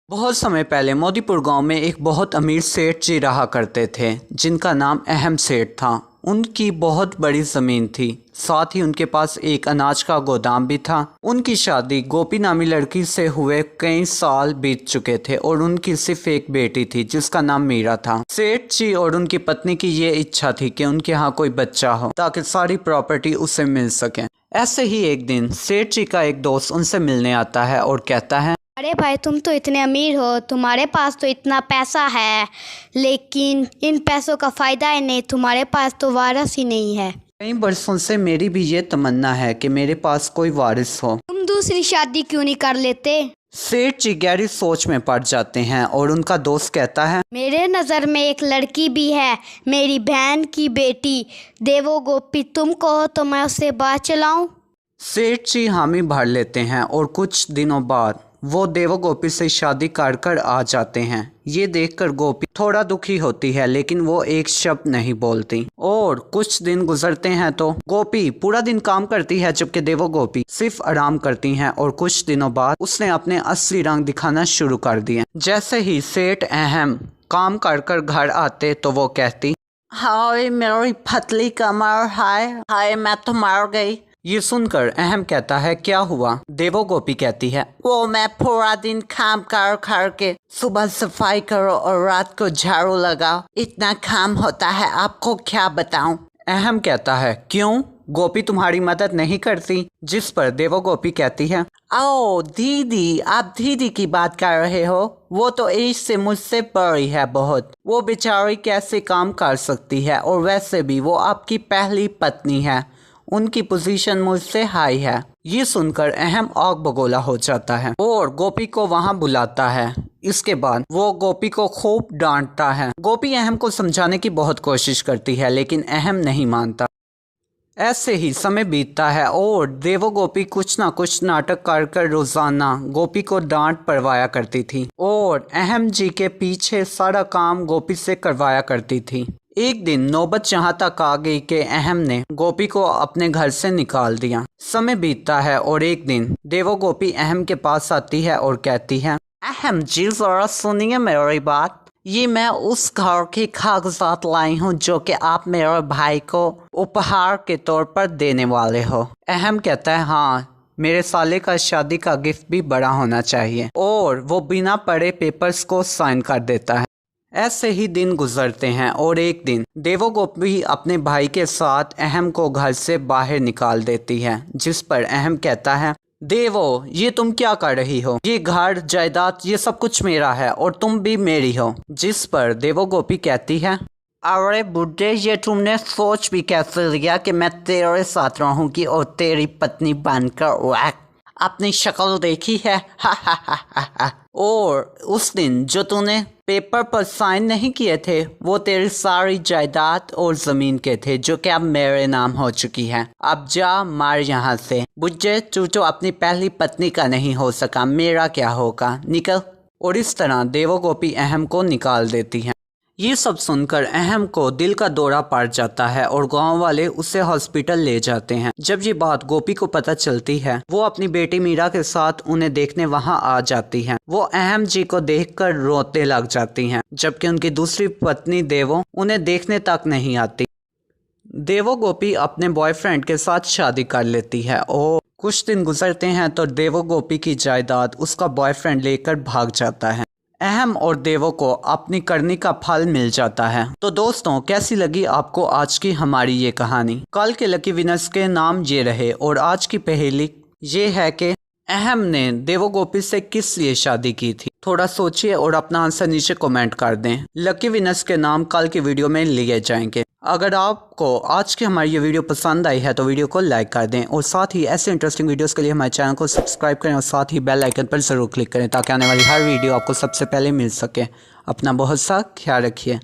बहुत समय पहले मोदीपुर गांव में एक बहुत अमीर सेठ जी रहा करते थे जिनका नाम अहम सेठ था। उनकी बहुत बड़ी ज़मीन थी, साथ ही उनके पास एक अनाज का गोदाम भी था। उनकी शादी गोपी नामी लड़की से हुए कई साल बीत चुके थे और उनकी सिर्फ एक बेटी थी जिसका नाम मीरा था। सेठ जी और उनकी पत्नी की ये इच्छा थी कि उनके यहाँ कोई बच्चा हो ताकि सारी प्रॉपर्टी उसे मिल सके। ऐसे ही एक दिन सेठ जी का एक दोस्त उनसे मिलने आता है और कहता है, अरे भाई, तुम तो इतने अमीर हो, तुम्हारे पास तो इतना पैसा है, लेकिन इन पैसों का फ़ायदा ही नहीं, तुम्हारे पास तो वारिस ही नहीं है। कई बरसों से मेरी भी ये तमन्ना है कि मेरे पास कोई वारिस हो। तुम दूसरी शादी क्यों नहीं कर लेते? सेठ जी गहरी सोच में पड़ जाते हैं और उनका दोस्त कहता है, मेरे नज़र में एक लड़की भी है, मेरी बहन की बेटी देवो गोपी। तुम कहो तो मैं उससे बात चलाऊं? सेठ जी हामी भर लेते हैं और कुछ दिनों बाद वो देवो गोपी से शादी कर आ जाते हैं। ये देखकर गोपी थोड़ा दुखी होती है लेकिन वो एक शब्द नहीं बोलती। और कुछ दिन गुजरते हैं तो गोपी पूरा दिन काम करती है जबकि देवो गोपी सिर्फ आराम करती हैं। और कुछ दिनों बाद उसने अपने असली रंग दिखाना शुरू कर दिए। जैसे ही सेठ अहम काम कर घर आते तो वो कहती, हाय मेरी पतली कमर, हाय हाय मैं तो मर गई। ये सुनकर अहम कहता है, क्या हुआ? देवो गोपी कहती है, वो मैं पूरा दिन काम कर के सुबह सफाई करो और रात को झाड़ू लगाओ, इतना काम होता है, आपको क्या बताऊं? अहम कहता है, क्यों गोपी तुम्हारी मदद नहीं करती? जिस पर देवो गोपी कहती है, ओ दीदी, आप दीदी की बात कर रहे हो? वो तो एज से मुझसे बड़ी है बहुत, वो बेचारी कैसे काम कर सकती है? और वैसे भी वो आपकी पहली पत्नी है, उनकी पोजीशन मुझसे हाई है। ये सुनकर अहम आग बगोला हो जाता है और गोपी को वहां बुलाता है। इसके बाद वो गोपी को खूब डांटता है। गोपी अहम को समझाने की बहुत कोशिश करती है लेकिन अहम नहीं मानता। ऐसे ही समय बीतता है और देवो गोपी कुछ ना कुछ नाटक कर रोजाना गोपी को डांट पड़वाया करती थी और अहम जी के पीछे सारा काम गोपी से करवाया करती थी। एक दिन नौबत जहाँ तक आ गई कि अहम ने गोपी को अपने घर से निकाल दिया। समय बीतता है और एक दिन देवो गोपी अहम के पास आती है और कहती है, अहम जी जरा सुनिए मेरी बात, ये मैं उस घर के कागजात लाई हूँ जो कि आप मेरे भाई को उपहार के तौर पर देने वाले हो। अहम कहता है, हाँ, मेरे साले का शादी का गिफ्ट भी बड़ा होना चाहिए। और वो बिना पढ़े पेपर्स को साइन कर देता है। ऐसे ही दिन गुजरते हैं और एक दिन देवो गोपी अपने भाई के साथ अहम को घर से बाहर निकाल देती है। जिस पर अहम कहता है, देवो, ये तुम क्या कर रही हो? ये घर जायदाद ये सब कुछ मेरा है और तुम भी मेरी हो। जिस पर देवो गोपी कहती है, अरे बुड्ढे, ये तुमने सोच भी कैसे लिया कि मैं तेरे साथ रहूंगी और तेरी पत्नी बनकर? अपनी शक्ल देखी है? हा। और उस दिन जो तूने पेपर पर साइन नहीं किए थे वो तेरी सारी जायदाद और जमीन के थे जो कि अब मेरे नाम हो चुकी है। अब जा, मार यहाँ से। बुझे, तू तो अपनी पहली पत्नी का नहीं हो सका, मेरा क्या होगा, निकल। और इस तरह देवो गोपी अहम को निकाल देती है। ये सब सुनकर अहम को दिल का दौरा पड़ जाता है और गांव वाले उसे हॉस्पिटल ले जाते हैं। जब ये बात गोपी को पता चलती है वो अपनी बेटी मीरा के साथ उन्हें देखने वहां आ जाती है। वो अहम जी को देखकर रोते लग जाती हैं जबकि उनकी दूसरी पत्नी देवो उन्हें देखने तक नहीं आती। देवो गोपी अपने बॉयफ्रेंड के साथ शादी कर लेती है और कुछ दिन गुजरते हैं तो देवो गोपी की जायदाद उसका बॉयफ्रेंड लेकर भाग जाता है। अहम और देवो को अपनी करनी का फल मिल जाता है। तो दोस्तों, कैसी लगी आपको आज की हमारी ये कहानी? कल के लकी विनर्स के नाम ये रहे और आज की पहेली ये है कि अहम ने देवो गोपी से किस लिए शादी की थी? थोड़ा सोचिए और अपना आंसर नीचे कमेंट कर दें। लकी विनर्स के नाम कल की वीडियो में लिए जाएंगे। अगर आपको आज की हमारी ये वीडियो पसंद आई है तो वीडियो को लाइक कर दें और साथ ही ऐसे इंटरेस्टिंग वीडियोस के लिए हमारे चैनल को सब्सक्राइब करें और साथ ही बेल आइकन पर ज़रूर क्लिक करें ताकि आने वाली हर वीडियो आपको सबसे पहले मिल सके। अपना बहुत सा ख्याल रखिए।